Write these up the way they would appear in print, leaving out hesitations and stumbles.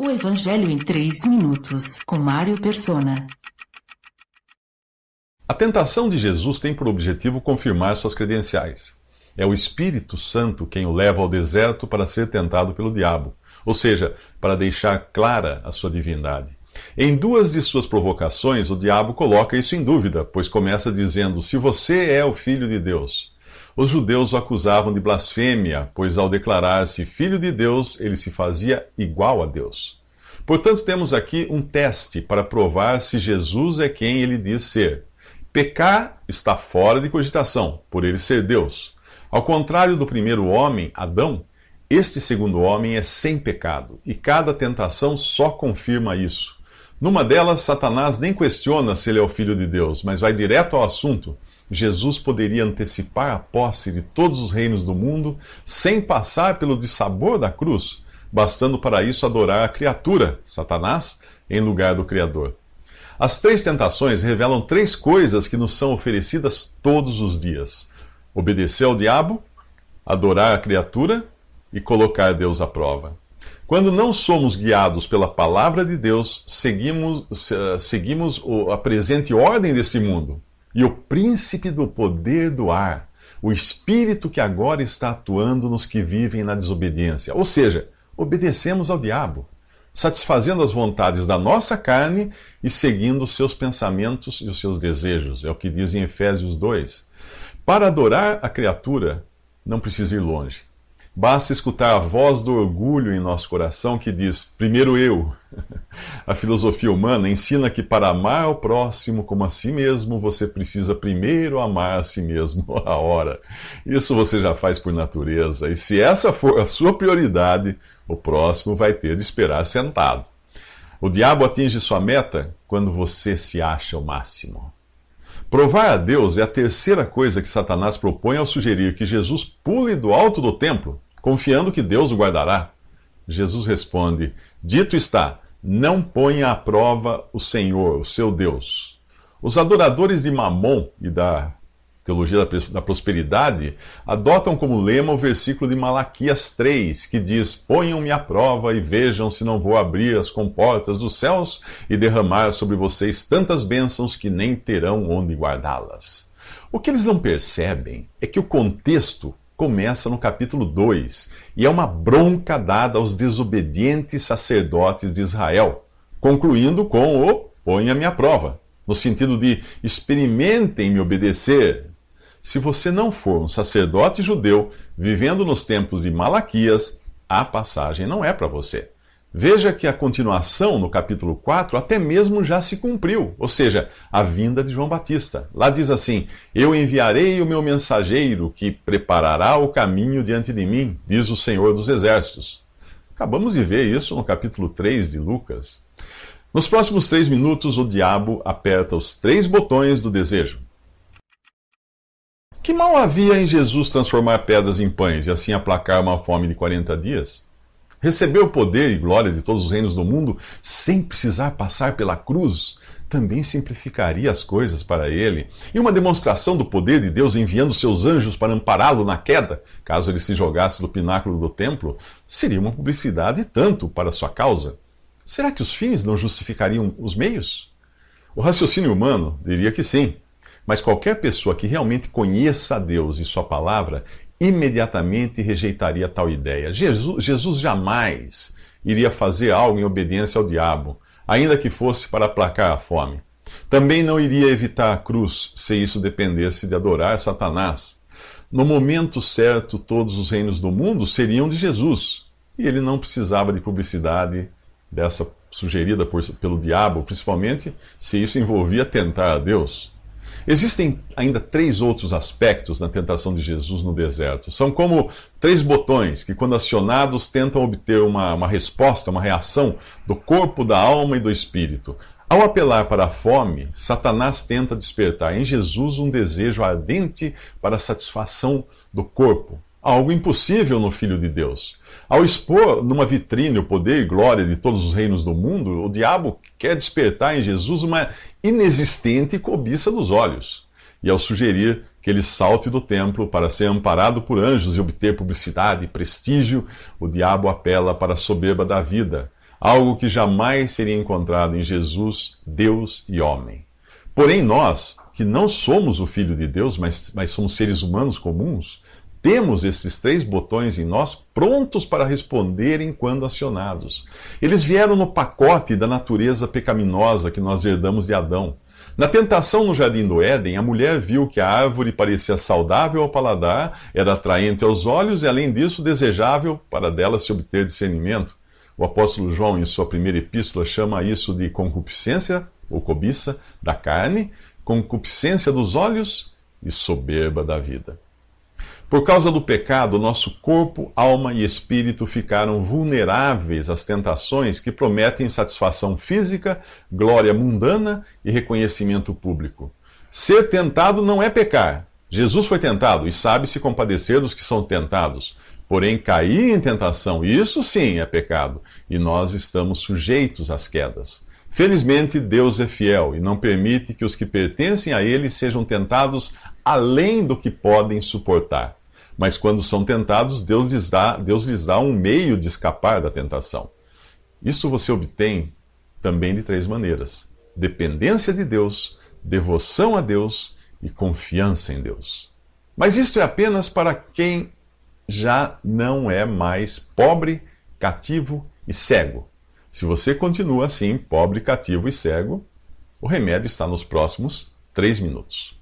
O Evangelho em 3 minutos, com Mário Persona. A tentação de Jesus tem por objetivo confirmar suas credenciais. É o Espírito Santo quem o leva ao deserto para ser tentado pelo diabo, ou seja, para deixar clara a sua divindade. Em 2 de suas provocações, o diabo coloca isso em dúvida, pois começa dizendo: se você é o Filho de Deus. Os judeus o acusavam de blasfêmia, pois ao declarar-se Filho de Deus, ele se fazia igual a Deus. Portanto, temos aqui um teste para provar se Jesus é quem ele diz ser. Pecar está fora de cogitação, por ele ser Deus. Ao contrário do primeiro homem, Adão, este segundo homem é sem pecado, e cada tentação só confirma isso. Numa delas, Satanás nem questiona se ele é o Filho de Deus, mas vai direto ao assunto. Jesus poderia antecipar a posse de todos os reinos do mundo sem passar pelo dissabor da cruz, bastando para isso adorar a criatura, Satanás, em lugar do Criador. As 3 tentações revelam 3 coisas que nos são oferecidas todos os dias: obedecer ao diabo, adorar a criatura e colocar Deus à prova. Quando não somos guiados pela palavra de Deus, seguimos a presente ordem desse mundo. E o príncipe do poder do ar, o espírito que agora está atuando nos que vivem na desobediência. Ou seja, obedecemos ao diabo, satisfazendo as vontades da nossa carne e seguindo os seus pensamentos e os seus desejos. É o que diz em Efésios 2. Para adorar a criatura, não precisa ir longe. Basta escutar a voz do orgulho em nosso coração que diz: primeiro eu. A filosofia humana ensina que para amar o próximo como a si mesmo, você precisa primeiro amar a si mesmo. Ora, isso você já faz por natureza, e se essa for a sua prioridade, o próximo vai ter de esperar sentado. O diabo atinge sua meta quando você se acha o máximo. Provar a Deus é a terceira coisa que Satanás propõe ao sugerir que Jesus pule do alto do templo, confiando que Deus o guardará. Jesus responde: dito está, não ponha à prova o Senhor, o seu Deus. Os adoradores de Mamon e da teologia da prosperidade adotam como lema o versículo de Malaquias 3, que diz: ponham-me à prova e vejam se não vou abrir as comportas dos céus e derramar sobre vocês tantas bênçãos que nem terão onde guardá-las. O que eles não percebem é que o contexto começa no capítulo 2 e é uma bronca dada aos desobedientes sacerdotes de Israel, concluindo com o ponha-me à prova, no sentido de experimentem me obedecer. Se você não for um sacerdote judeu vivendo nos tempos de Malaquias, a passagem não é para você. Veja que a continuação no capítulo 4 até mesmo já se cumpriu, ou seja, a vinda de João Batista. Lá diz assim: eu enviarei o meu mensageiro que preparará o caminho diante de mim, diz o Senhor dos Exércitos. Acabamos de ver isso no capítulo 3 de Lucas. Nos próximos 3 minutos, o diabo aperta os 3 botões do desejo. Que mal havia em Jesus transformar pedras em pães e assim aplacar uma fome de 40 dias? Receber o poder e glória de todos os reinos do mundo sem precisar passar pela cruz também simplificaria as coisas para ele. E uma demonstração do poder de Deus enviando seus anjos para ampará-lo na queda, caso ele se jogasse do pináculo do templo, seria uma publicidade tanto para sua causa. Será que os fins não justificariam os meios? O raciocínio humano diria que sim. Mas qualquer pessoa que realmente conheça a Deus e sua palavra, imediatamente rejeitaria tal ideia. Jesus jamais iria fazer algo em obediência ao diabo, ainda que fosse para aplacar a fome. Também não iria evitar a cruz, se isso dependesse de adorar Satanás. No momento certo, todos os reinos do mundo seriam de Jesus, e ele não precisava de publicidade dessa sugerida pelo diabo, principalmente se isso envolvia tentar a Deus. Existem ainda 3 outros aspectos na tentação de Jesus no deserto. São como 3 botões que, quando acionados, tentam obter uma resposta, uma reação do corpo, da alma e do espírito. Ao apelar para a fome, Satanás tenta despertar em Jesus um desejo ardente para a satisfação do corpo, algo impossível no Filho de Deus. Ao expor numa vitrine o poder e glória de todos os reinos do mundo, o diabo quer despertar em Jesus uma inexistente cobiça dos olhos. E ao sugerir que ele salte do templo para ser amparado por anjos e obter publicidade e prestígio, o diabo apela para a soberba da vida, algo que jamais seria encontrado em Jesus, Deus e homem. Porém, nós, que não somos o Filho de Deus, mas somos seres humanos comuns, temos esses 3 botões em nós prontos para responderem quando acionados. Eles vieram no pacote da natureza pecaminosa que nós herdamos de Adão. Na tentação no Jardim do Éden, a mulher viu que a árvore parecia saudável ao paladar, era atraente aos olhos e, além disso, desejável para dela se obter discernimento. O apóstolo João, em sua primeira epístola, chama isso de concupiscência ou cobiça da carne, concupiscência dos olhos e soberba da vida. Por causa do pecado, nosso corpo, alma e espírito ficaram vulneráveis às tentações que prometem satisfação física, glória mundana e reconhecimento público. Ser tentado não é pecar. Jesus foi tentado e sabe se compadecer dos que são tentados. Porém, cair em tentação, isso sim é pecado, e nós estamos sujeitos às quedas. Felizmente, Deus é fiel e não permite que os que pertencem a Ele sejam tentados além do que podem suportar. Mas quando são tentados, Deus lhes dá um meio de escapar da tentação. Isso você obtém também de 3 maneiras: dependência de Deus, devoção a Deus e confiança em Deus. Mas isto é apenas para quem já não é mais pobre, cativo e cego. Se você continua assim, pobre, cativo e cego, o remédio está nos próximos 3 minutos.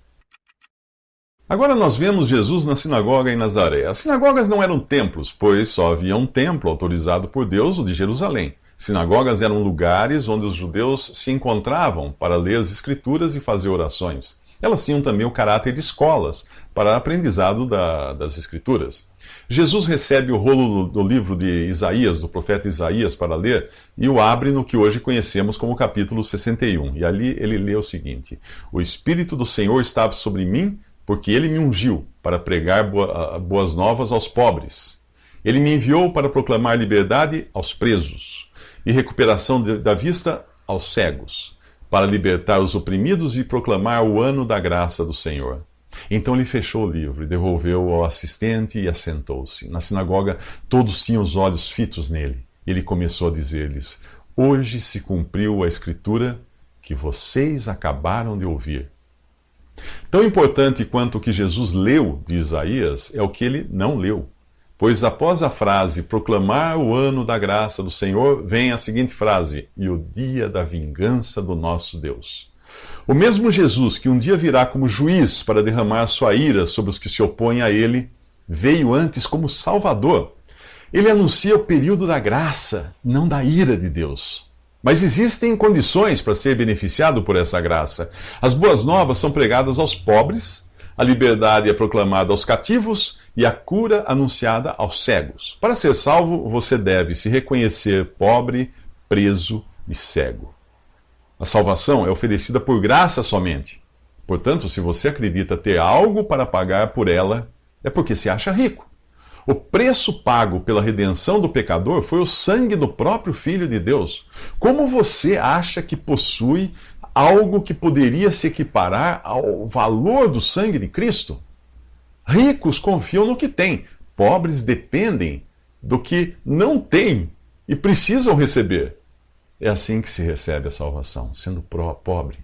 Agora nós vemos Jesus na sinagoga em Nazaré. As sinagogas não eram templos, pois só havia um templo autorizado por Deus, o de Jerusalém. Sinagogas eram lugares onde os judeus se encontravam para ler as Escrituras e fazer orações. Elas tinham também o caráter de escolas para aprendizado das Escrituras. Jesus recebe o rolo do livro de Isaías, do profeta Isaías, para ler, e o abre no que hoje conhecemos como capítulo 61. E ali ele lê o seguinte: O Espírito do Senhor estava sobre mim, porque ele me ungiu para pregar boas novas aos pobres. Ele me enviou para proclamar liberdade aos presos e recuperação da vista aos cegos, para libertar os oprimidos e proclamar o ano da graça do Senhor. Então ele fechou o livro e devolveu ao assistente e assentou-se. Na sinagoga, todos tinham os olhos fitos nele. Ele começou a dizer-lhes: Hoje se cumpriu a escritura que vocês acabaram de ouvir. Tão importante quanto o que Jesus leu de Isaías é o que ele não leu. Pois após a frase proclamar o ano da graça do Senhor, vem a seguinte frase: e o dia da vingança do nosso Deus. O mesmo Jesus que um dia virá como juiz para derramar sua ira sobre os que se opõem a ele, veio antes como Salvador. Ele anuncia o período da graça, não da ira de Deus. Mas existem condições para ser beneficiado por essa graça. As boas novas são pregadas aos pobres, a liberdade é proclamada aos cativos e a cura anunciada aos cegos. Para ser salvo, você deve se reconhecer pobre, preso e cego. A salvação é oferecida por graça somente. Portanto, se você acredita ter algo para pagar por ela, é porque se acha rico. O preço pago pela redenção do pecador foi o sangue do próprio Filho de Deus. Como você acha que possui algo que poderia se equiparar ao valor do sangue de Cristo? Ricos confiam no que têm, pobres dependem do que não têm e precisam receber. É assim que se recebe a salvação, sendo pobre.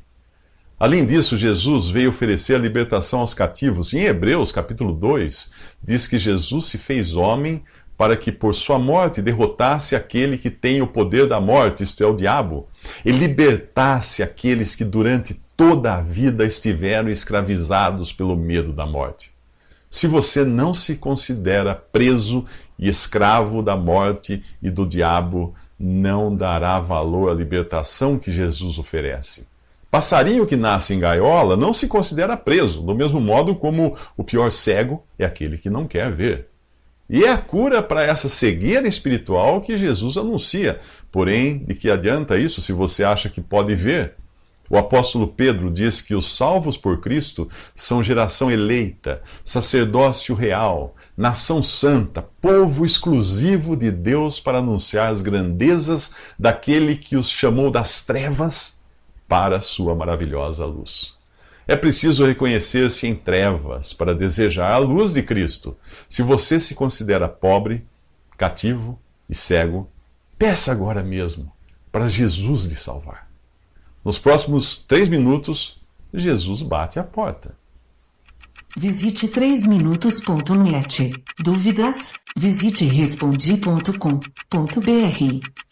Além disso, Jesus veio oferecer a libertação aos cativos. Em Hebreus, capítulo 2, diz que Jesus se fez homem para que por sua morte derrotasse aquele que tem o poder da morte, isto é, o diabo, e libertasse aqueles que durante toda a vida estiveram escravizados pelo medo da morte. Se você não se considera preso e escravo da morte e do diabo, não dará valor à libertação que Jesus oferece. Passarinho que nasce em gaiola não se considera preso, do mesmo modo como o pior cego é aquele que não quer ver. E é a cura para essa cegueira espiritual que Jesus anuncia. Porém, de que adianta isso se você acha que pode ver? O apóstolo Pedro diz que os salvos por Cristo são geração eleita, sacerdócio real, nação santa, povo exclusivo de Deus para anunciar as grandezas daquele que os chamou das trevas para a sua maravilhosa luz. É preciso reconhecer-se em trevas para desejar a luz de Cristo. Se você se considera pobre, cativo e cego, Peça agora mesmo para Jesus lhe salvar. Nos próximos 3 minutos, Jesus bate à porta. Visite 3minutos.net. Dúvidas? Visite respondi.com.br.